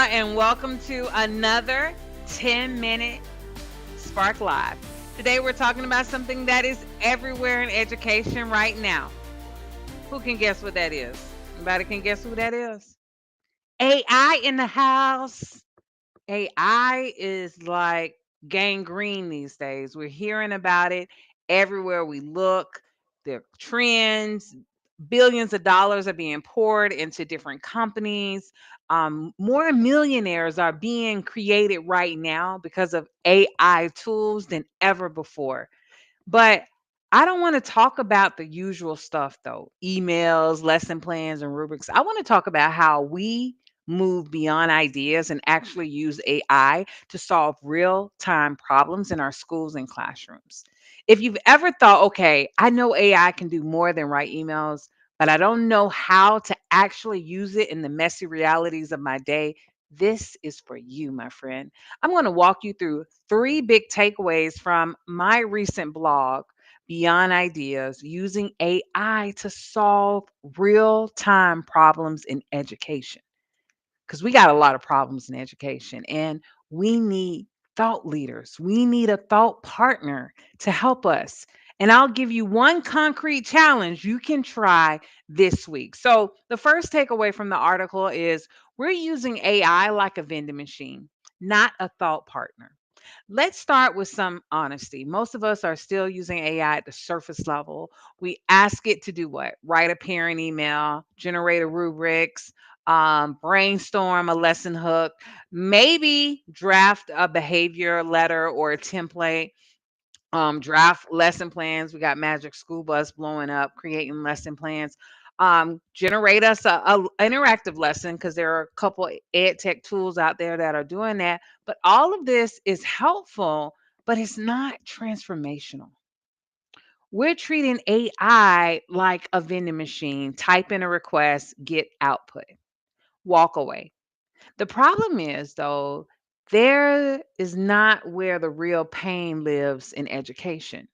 and welcome to another 10-minute Spark Live. Today, we're talking about something that is everywhere in education right now. Who can guess what that is? Anybody can guess who that is? AI in the house. AI is like gangrene these days. We're hearing about it everywhere we look. The trends, billions of dollars are being poured into different companies. More millionaires are being created right now because of AI tools than ever before. But I don't want to talk about the usual stuff though, emails, lesson plans, and rubrics. I want to talk about how we move beyond ideas and actually use AI to solve real time problems in our schools and classrooms. If you've ever thought, okay, I know AI can do more than write emails, but I don't know how to actually use it in the messy realities of my day, this is for you, my friend. I'm going to walk you through three big takeaways from my recent blog, Beyond Ideas, using AI to solve real time problems in education. Because we got a lot of problems in education and we need thought leaders. We need a thought partner to help us. And I'll give you one concrete challenge you can try this week. So, the first takeaway from the article is we're using AI like a vending machine, not a thought partner. Let's start with some honesty. Most of us are still using AI at the surface level. We ask it to do what? Write a parent email, generate a rubrics, brainstorm a lesson hook, maybe draft a behavior letter or a template, draft lesson plans. We got Magic School Bus blowing up, creating lesson plans. Generate us a interactive lesson because there are a couple ed tech tools out there that are doing that. But all of this is helpful, but it's not transformational. We're treating AI like a vending machine. Type in a request, get output, walk away. The problem is, though, there is not where the real pain lives in education.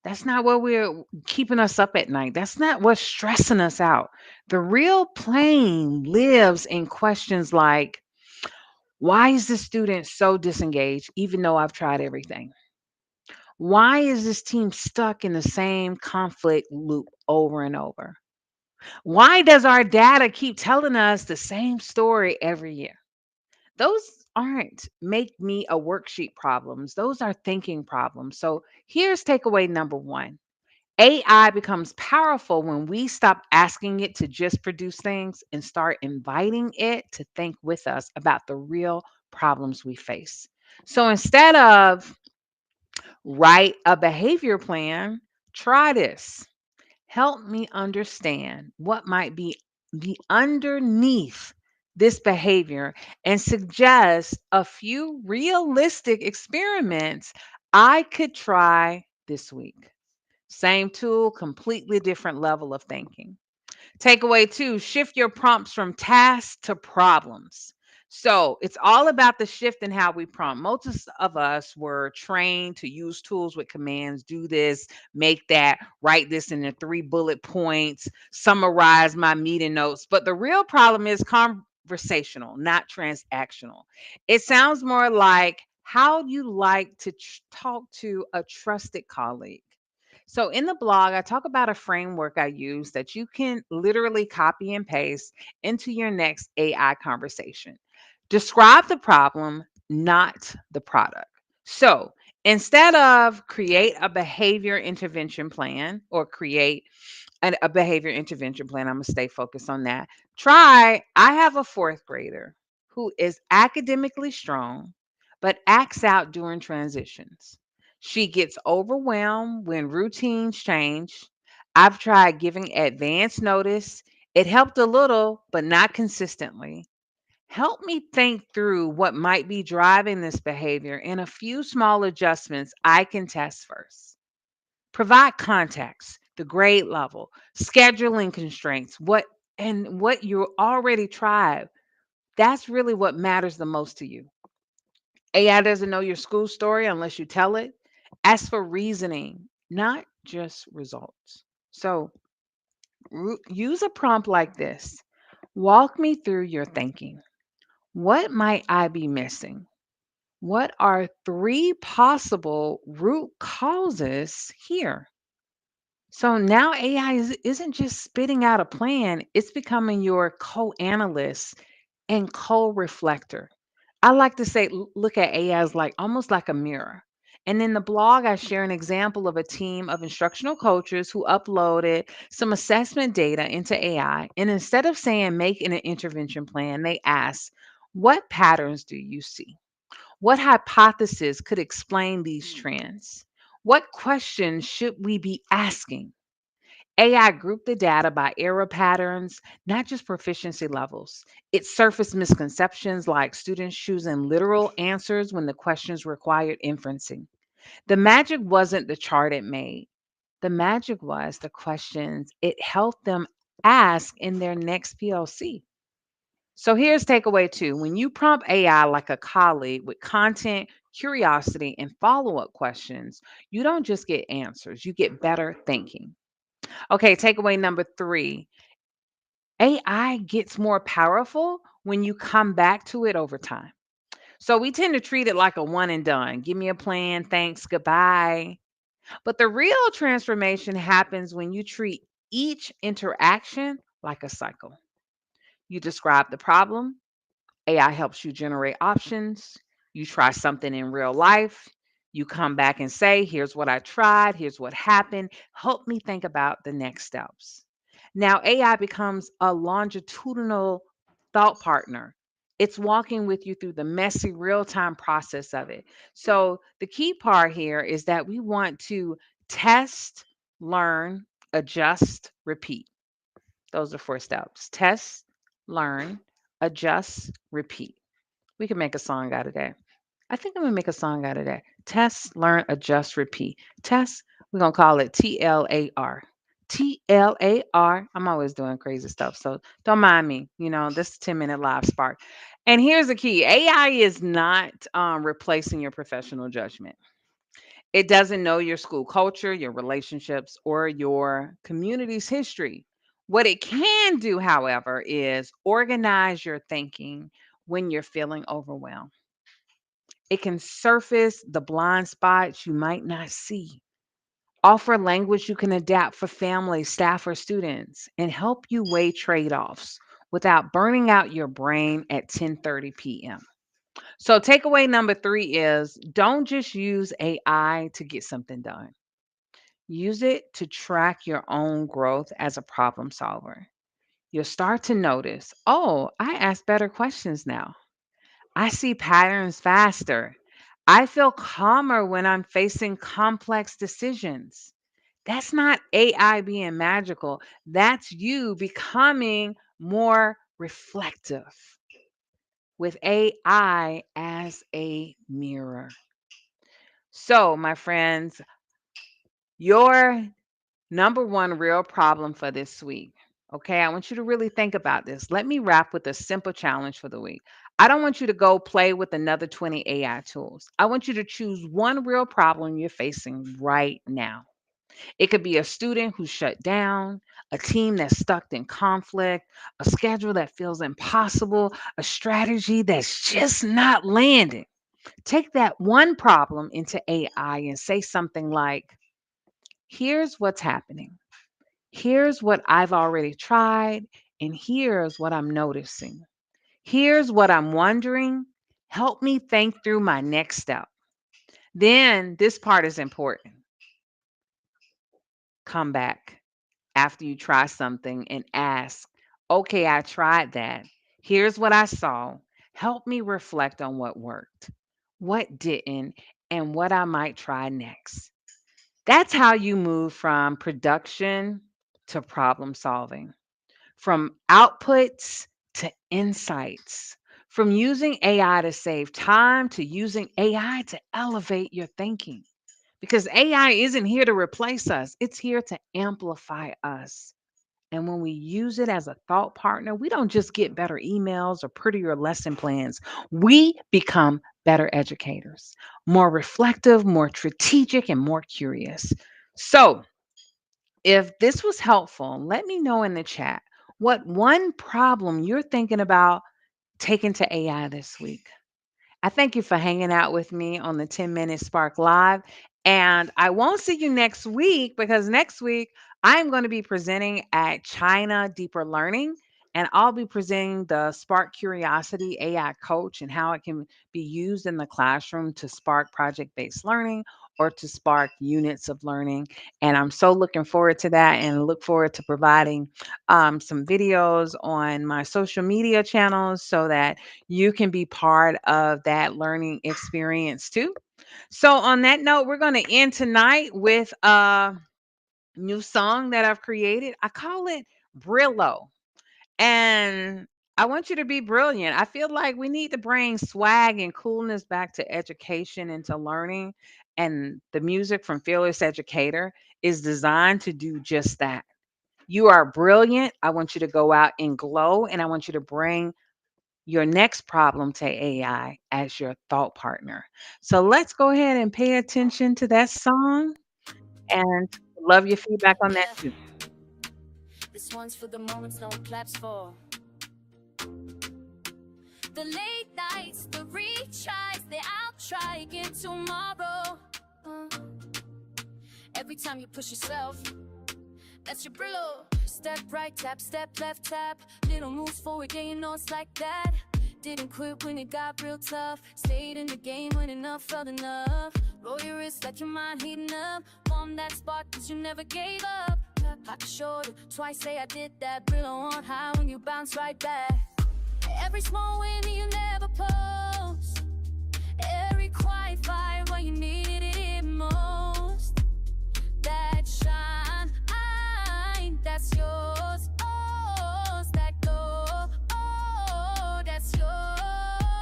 That's not what we're keeping us up at night. That's not what's stressing us out. The real pain lives in questions like, why is this student so disengaged, even though I've tried everything? Why is this team stuck in the same conflict loop over and over? Why does our data keep telling us the same story every year? Those aren't make me a worksheet problems. Those are thinking problems. So here's takeaway number one. AI becomes powerful when we stop asking it to just produce things and start inviting it to think with us about the real problems we face. So instead of write a behavior plan, try this. Help me understand what might be the underneath this behavior and suggest a few realistic experiments I could try this week. Same tool, completely different level of thinking. Takeaway two, shift your prompts from tasks to problems. So it's all about the shift in how we prompt. Most of us were trained to use tools with commands, do this, make that, write this in the three bullet points, summarize my meeting notes. But the real problem is conversational, not transactional. It sounds more like how you like to talk to a trusted colleague. So in the blog, I talk about a framework I use that you can literally copy and paste into your next AI conversation. Describe the problem, not the product. So instead of create a behavior intervention plan or create a behavior intervention plan, I'm going to stay focused on that. Try, I have a fourth grader who is academically strong, but acts out during transitions. She gets overwhelmed when routines change. I've tried giving advance notice. It helped a little, but not consistently. Help me think through what might be driving this behavior and a few small adjustments I can test first. Provide context, the grade level, scheduling constraints, what you already tried. That's really what matters the most to you. AI doesn't know your school story unless you tell it. Ask for reasoning, not just results. So use a prompt like this. Walk me through your thinking. What might I be missing? What are three possible root causes here? So now AI isn't just spitting out a plan, it's becoming your co analyst and co reflector. I like to say, look at AI as like almost like a mirror. And in the blog, I share an example of a team of instructional coaches who uploaded some assessment data into AI. And instead of saying make an intervention plan, they asked, what patterns do you see? What hypothesis could explain these trends? What questions should we be asking? AI grouped the data by error patterns, not just proficiency levels. It surfaced misconceptions like students choosing literal answers when the questions required inferencing. The magic wasn't the chart it made, the magic was the questions it helped them ask in their next PLC. So here's takeaway two. When you prompt AI like a colleague with content, curiosity, and follow up questions, you don't just get answers, you get better thinking. Okay, takeaway number three, AI gets more powerful when you come back to it over time. So we tend to treat it like a one and done. Give me a plan, thanks, goodbye. But the real transformation happens when you treat each interaction like a cycle. You describe the problem, AI helps you generate options. You try something in real life. You come back and say, here's what I tried, here's what happened. Help me think about the next steps. Now, AI becomes a longitudinal thought partner. It's walking with you through the messy real time process of it. So, the key part here is that we want to test, learn, adjust, repeat. Those are four steps: test, learn, adjust, repeat. We can make a song out of that. I think I'm gonna make a song out of that. Test, learn, adjust, repeat. Test, we're gonna call it TLAR. TLAR. I'm always doing crazy stuff, so don't mind me. This is 10-minute live spark. And here's the key: AI is not replacing your professional judgment. It doesn't know your school culture, your relationships, or your community's history. What it can do, however, is organize your thinking when you're feeling overwhelmed. It can surface the blind spots you might not see, offer language you can adapt for families, staff, or students, and help you weigh trade offs without burning out your brain at 10:30 p.m. So, takeaway number three is don't just use AI to get something done. Use it to track your own growth as a problem solver. You'll start to notice, oh, I ask better questions now. I see patterns faster. I feel calmer when I'm facing complex decisions. That's not AI being magical. That's you becoming more reflective with AI as a mirror. So, my friends, your number one real problem for this week. Okay, I want you to really think about this. Let me wrap with a simple challenge for the week. I don't want you to go play with another 20 AI tools. I want you to choose one real problem you're facing right now. It could be a student who's shut down, a team that's stuck in conflict, a schedule that feels impossible, a strategy that's just not landing. Take that one problem into AI and say something like, here's what's happening. Here's what I've already tried, and here's what I'm noticing. Here's what I'm wondering. Help me think through my next step. Then this part is important. Come back after you try something and ask, okay, I tried that. Here's what I saw. Help me reflect on what worked, what didn't, and what I might try next. That's how you move from production to problem solving, from outputs to insights, from using AI to save time to using AI to elevate your thinking. Because AI isn't here to replace us, it's here to amplify us. And when we use it as a thought partner, we don't just get better emails or prettier lesson plans. We become better educators, more reflective, more strategic, and more curious. So, if this was helpful, let me know in the chat what one problem you're thinking about taken to AI this week. I thank you for hanging out with me on the 10-minute Spark Live. And I won't see you next week because next week I'm going to be presenting at China Deeper Learning. And I'll be presenting the Spark Curiosity AI Coach and how it can be used in the classroom to spark project based learning or to spark units of learning. And I'm so looking forward to that and look forward to providing some videos on my social media channels so that you can be part of that learning experience too. So, on that note, we're going to end tonight with a new song that I've created. I call it Brillo. And I want you to be brilliant. I feel like we need to bring swag and coolness back to education and to learning. And the music from Fearless Educator is designed to do just that. You are brilliant. I want you to go out and glow, and I want you to bring your next problem to AI as your thought partner. So let's go ahead and pay attention to that song and love your feedback on that Yeah, too. this one's for the moments no one claps for. The late nights, the retries, I'll try again tomorrow. Every time you push yourself, that's your Brillo. Step right, tap, step left, tap. Little moves forward, yeah, you know it's like that. Didn't quit when it got real tough. Stayed in the game when enough felt enough. Roll your wrist, let your mind heating up. Warm that spark, cause you never gave up. Pocket shoulder, twice say I did that. Brillo on high when you bounce right back. Every small win you never post. Every quiet fire when you needed it most. That shine, that's yours. Oh, that glow, oh, that's yours.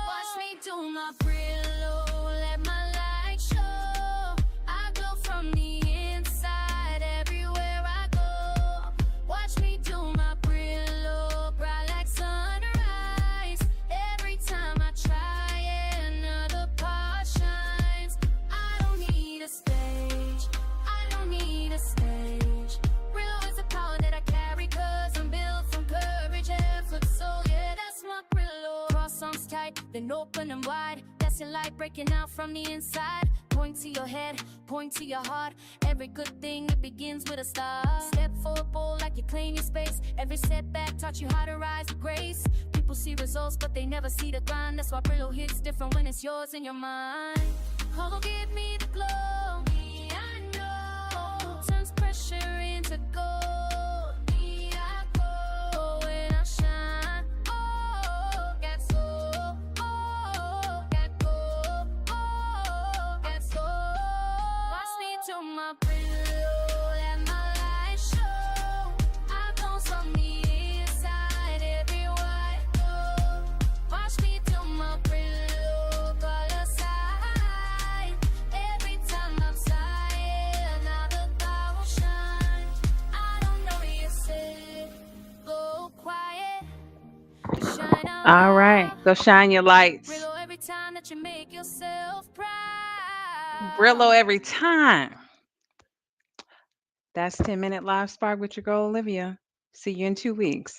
Watch me do my Brillo, let my light show. I glow from the inside everywhere I go. Watch me do my Brillo, bright like sunrise. Every time I try, another part shines. I don't need a stage, I don't need a stage. Brillo is the power that I carry, cause I'm built from courage, effort, soul, yeah, that's my Brillo. Cross arms tight, then open them wide. That's your light breaking out from the inside. Point to your head, point to your heart. Every good thing, it begins with a start. Step forward, bold like you claim your space. Every setback taught you how to rise with grace. People see results, but they never see the grind. That's why Brillo hits different when it's yours in your mind. Oh, give me the glow. Me, I know. Turns pressure into gold. Me, I go when I shine. Oh, get so. Oh, get go. Oh, get so. Watch me do my Brillo, let my light show. I bounce from the inside everywhere I go. Watch me do my Brillo, color side. Every time I'm sighing, another power shine. I don't know you say, go quiet, you shine out All right, loud. go shine your lights. Brillo every time that you make yourself Brillo proud. every time. That's 10-minute live spark with your girl Olivia. See you in 2 weeks.